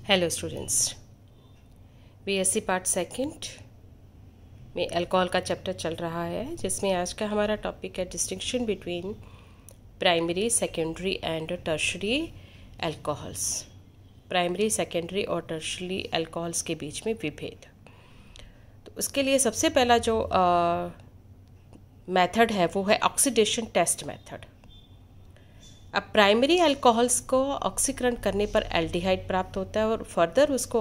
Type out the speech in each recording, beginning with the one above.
Hello students, BSc part second में alcohol का chapter चल रहा है, जिसमें आज का हमारा टॉपिक है distinction between primary, secondary and tertiary alcohols. Primary, secondary और टर्शरी अल्कोहल्स के बीच में विभेद। तो उसके लिए सबसे पहला जो मेथड है वो है ऑक्सीडेशन टेस्ट मेथड। अब प्राइमरी अल्कोहल्स को ऑक्सीकरण करने पर एल्डिहाइड प्राप्त होता है और फर्दर उसको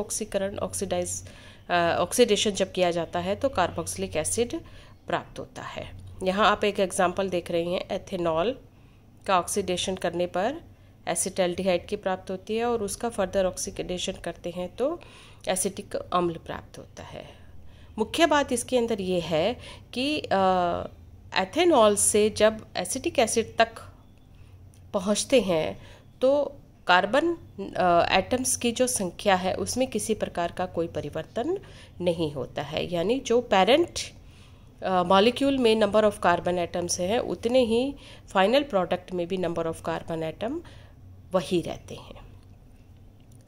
ऑक्सीडेशन जब किया जाता है तो कार्बोक्सिलिक एसिड प्राप्त होता है। यहाँ आप एक एग्जांपल देख रहे हैं, एथेनॉल का ऑक्सीडेशन करने पर एसिटाल्डिहाइड की प्राप्त होती है और उसका फर्दर ऑक्सीडेशन करते हैं तो एसिटिक अम्ल प्राप्त होता है। मुख्य बात इसके अंदर ये है कि एथेनॉल से जब एसिटिक एसिड तक पहुंचते हैं तो कार्बन एटम्स की जो संख्या है उसमें किसी प्रकार का कोई परिवर्तन नहीं होता है। यानी जो पेरेंट मॉलिक्यूल में नंबर ऑफ कार्बन एटम्स हैं उतने ही फाइनल प्रोडक्ट में भी नंबर ऑफ कार्बन एटम वही रहते हैं।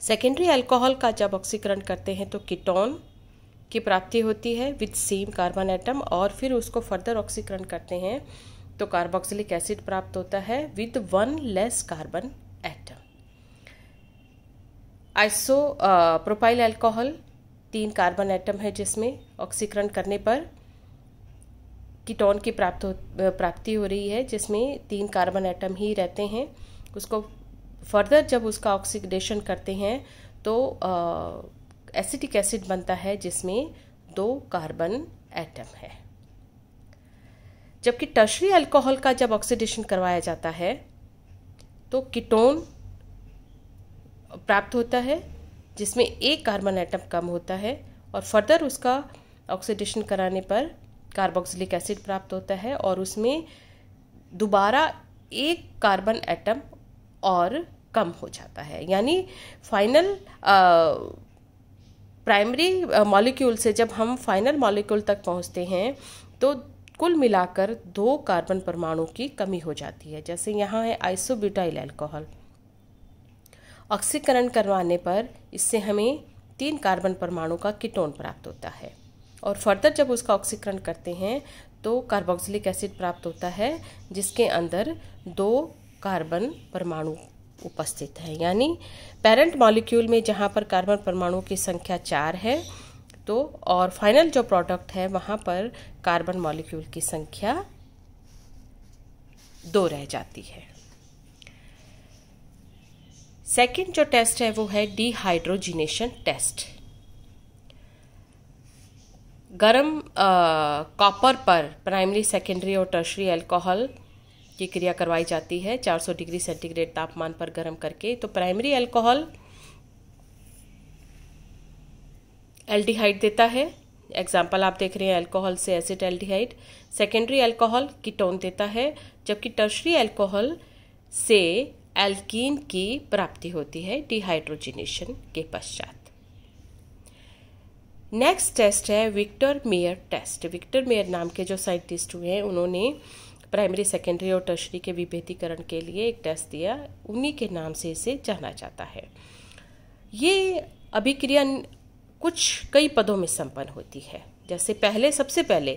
सेकेंडरी अल्कोहल का जब ऑक्सीकरण करते हैं तो कीटोन की प्राप्ति होती है विद सेम कार्बन एटम और फिर उसको फर्दर ऑक्सीकरण करते हैं तो कार्बोक्सिलिक एसिड प्राप्त होता है with one less carbon atom. Iso propyl alcohol 3 carbon atom है जिसमें ऑक्सीकरण करने पर कीटोन की प्राप्ति हो रही है जिसमें 3 कार्बन एटम ही रहते हैं। उसको फर्दर जब उसका ऑक्सीडेशन करते हैं तो एसिटिक एसिड बनता है जिसमें 2 कार्बन एटम है। जबकि टर्शरी अल्कोहल का जब ऑक्सीडेशन करवाया जाता है तो कीटोन प्राप्त होता है जिसमें 1 कार्बन एटम कम होता है और फर्दर उसका ऑक्सीडेशन कराने पर कार्बोक्सिलिक एसिड प्राप्त होता है और उसमें दोबारा 1 कार्बन एटम और कम हो जाता है। यानी फाइनल प्राइमरी मॉलिक्यूल से जब हम फाइनल मॉलिक्यूल तक पहुंचते हैं तो कुल मिलाकर 2 कार्बन परमाणु की कमी हो जाती है। जैसे यहाँ है आइसोब्यूटाइल अल्कोहल, ऑक्सीकरण करवाने पर इससे हमें 3 कार्बन परमाणु का कीटोन प्राप्त होता है और फर्दर जब उसका ऑक्सीकरण करते हैं तो कार्बोक्सिलिक एसिड प्राप्त होता है जिसके अंदर 2 कार्बन परमाणु उपस्थित है। यानी पेरेंट मॉलिक्यूल में जहाँ पर कार्बन परमाणु की संख्या 4 है तो और फाइनल जो प्रोडक्ट है वहाँ पर कार्बन मॉलिक्यूल की संख्या 2 रह जाती है। सेकंड जो टेस्ट है वो है डिहाइड्रोजिनेशन टेस्ट। गर्म कॉपर पर प्राइमरी, सेकेंडरी और टर्शरी अल्कोहल की क्रिया करवाई जाती है 400 डिग्री सेंटीग्रेड तापमान पर गर्म करके। तो प्राइमरी अल्कोहल एल्डिहाइड देता है, एग्जाम्पल आप देख रहे हैं अल्कोहल से एसिटाल्डिहाइड। सेकेंडरी अल्कोहल कीटोन देता है जबकि टर्शरी अल्कोहल से एल्कीन की प्राप्ति होती है डिहाइड्रोजिनेशन के पश्चात। नेक्स्ट टेस्ट है Victor Meyer test. Victor Meyer नाम के जो साइंटिस्ट हुए हैं उन्होंने प्राइमरी, सेकेंडरी और टर्शरी के विभेदीकरण के लिए एक टेस्ट दिया, उन्हीं के नाम से इसे जाना जाता है। ये अभिक्रिया कई पदों में संपन्न होती है। जैसे सबसे पहले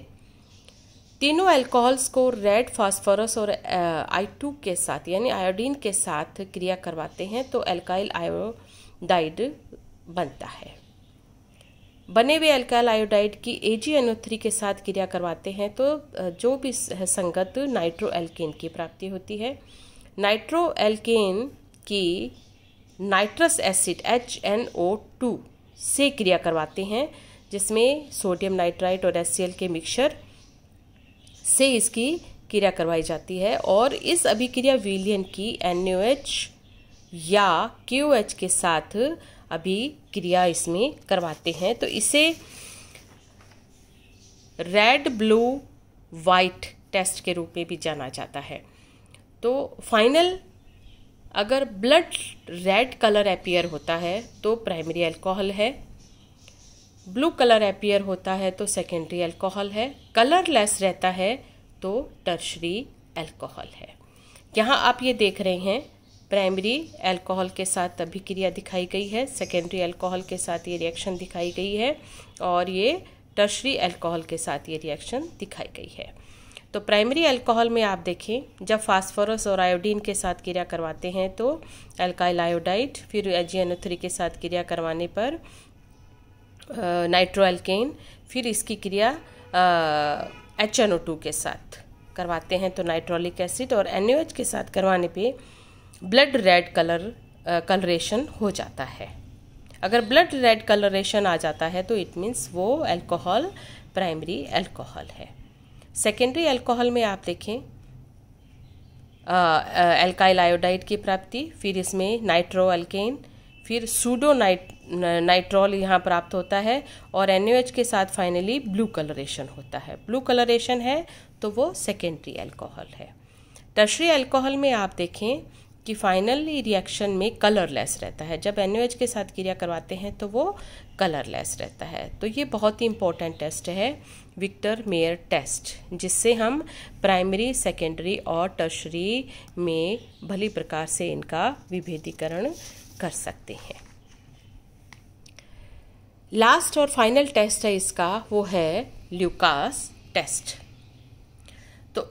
तीनों अल्कोहल्स को रेड फास्फोरस और I2 के साथ यानी आयोडीन के साथ क्रिया करवाते हैं तो एल्काइल आयोडाइड बनता है। बने हुए एल्काइल आयोडाइड की AgNO3 के साथ क्रिया करवाते हैं तो जो भी संगत नाइट्रो एल्केन की प्राप्ति होती है। नाइट्रो एल्केन की नाइट्रस एसिड HNO2 से क्रिया करवाते हैं जिसमें सोडियम नाइट्राइट और HCl के मिक्सचर से इसकी क्रिया करवाई जाती है और इस अभिक्रिया विलयन की NaOH या KOH के साथ अभिक्रिया इसमें करवाते हैं तो इसे रेड ब्लू वाइट टेस्ट के रूप में भी जाना जाता है। तो फाइनल अगर ब्लड रेड कलर अपीयर होता है तो प्राइमरी अल्कोहल है, ब्लू कलर अपीयर होता है तो सेकेंडरी अल्कोहल है, कलरलेस रहता है तो टर्शरी अल्कोहल है। यहाँ आप ये देख रहे हैं प्राइमरी अल्कोहल के साथ अभिक्रिया दिखाई गई है, सेकेंडरी अल्कोहल के साथ ये रिएक्शन दिखाई गई है, और ये टर्शरी अल्कोहल के साथ ये रिएक्शन दिखाई गई है। तो प्राइमरी अल्कोहल में आप देखें, जब फास्फोरस और आयोडीन के साथ क्रिया करवाते हैं तो अल्काइल आयोडाइड, फिर AgNO3 के साथ क्रिया करवाने पर नाइट्रोएल्केन, फिर इसकी क्रिया HNO2 के साथ करवाते हैं तो नाइट्रोलिक एसिड, और NaOH के साथ करवाने पे ब्लड रेड कलरेशन हो जाता है। अगर ब्लड रेड कलरेशन आ जाता है तो इट मीन्स वो अल्कोहल प्राइमरी अल्कोहल है। सेकेंडरी अल्कोहल में आप देखें अल्काइल आयोडाइड की प्राप्ति, फिर इसमें नाइट्रोएल्केन, फिर सूडो नाइट्रॉल यहाँ प्राप्त होता है, और NaOH के साथ फाइनली ब्लू कलरेशन होता है। ब्लू कलरेशन है तो वो सेकेंडरी अल्कोहल है। टर्शरी अल्कोहल में आप देखें कि फाइनली रिएक्शन में कलरलेस रहता है। जब NaOH के साथ क्रिया करवाते हैं तो वो कलरलेस रहता है। तो ये बहुत ही इंपॉर्टेंट टेस्ट है, विक्टर मेयर टेस्ट, जिससे हम प्राइमरी, सेकेंडरी और टर्शरी में भली प्रकार से इनका विभेदीकरण कर सकते हैं। लास्ट और फाइनल टेस्ट है इसका, वो है ल्यूकास टेस्ट। तो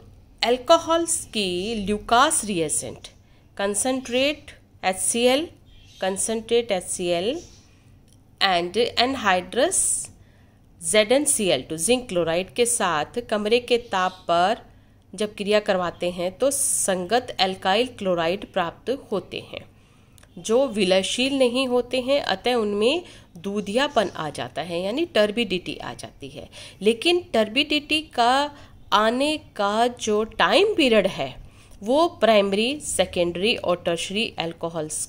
अल्कोहल्स की Lucas reagent concentrate HCl and anhydrous ZnCl2 zinc chloride के साथ कमरे के ताप पर जब क्रिया करवाते हैं तो संगत एल्काइल क्लोराइड प्राप्त होते हैं, जो विलयशील नहीं होते हैं, अतः उनमें दूधियापन आ जाता है, यानी टर्बिडिटी आ जाती है। लेकिन टर्बिडिटी का आने का जो टाइम पीरियड है वो प्राइमरी, सेकेंडरी और टर्शरी अल्कोहल्स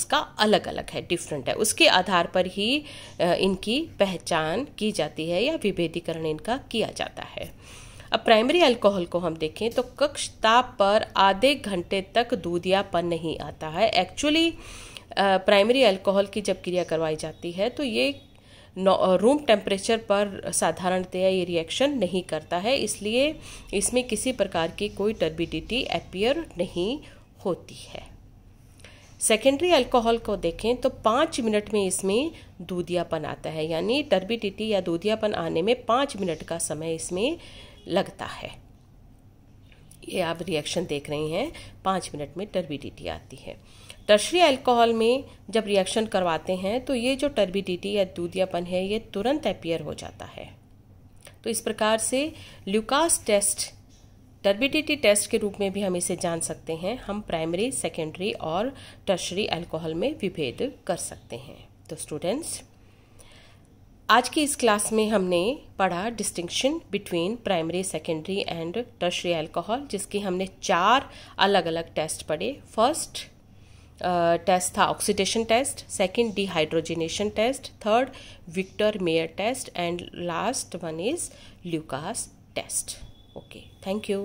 का अलग अलग है, डिफरेंट है। उसके आधार पर ही इनकी पहचान की जाती है या विभेदीकरण इनका किया जाता है। अब प्राइमरी अल्कोहल को हम देखें तो कक्ष ताप पर आधे घंटे तक दूधियापन नहीं आता है। एक्चुअली प्राइमरी अल्कोहल की जब क्रिया करवाई जाती है तो ये रूम टेम्परेचर पर साधारणतया ये रिएक्शन नहीं करता है, इसलिए इसमें किसी प्रकार की कोई टर्बिडिटी अपीयर नहीं होती है। सेकेंडरी अल्कोहल को देखें तो 5 मिनट में इसमें दूधियापन आता है, यानी टर्बिडिटी या दूधियापन आने में 5 मिनट का समय इसमें लगता है। ये आप रिएक्शन देख रहे हैं, 5 मिनट में टर्बिडिटी आती है। टर्शरी अल्कोहल में जब रिएक्शन करवाते हैं तो ये जो टर्बिडिटी या दूधियापन है ये तुरंत अपीयर हो जाता है। तो इस प्रकार से ल्यूकास टेस्ट टर्बिडिटी टेस्ट के रूप में भी हम इसे जान सकते हैं। हम प्राइमरी, सेकेंडरी और टर्शरी अल्कोहल में विभेद कर सकते हैं। तो स्टूडेंट्स, आज की इस क्लास में हमने पढ़ा distinction between primary, secondary and tertiary alcohol, जिसके हमने 4 अलग अलग टेस्ट पढ़े। फर्स्ट टेस्ट था oxidation test, second dehydrogenation test, third Victor Meyer test and last one is Lucas test. Okay, thank you.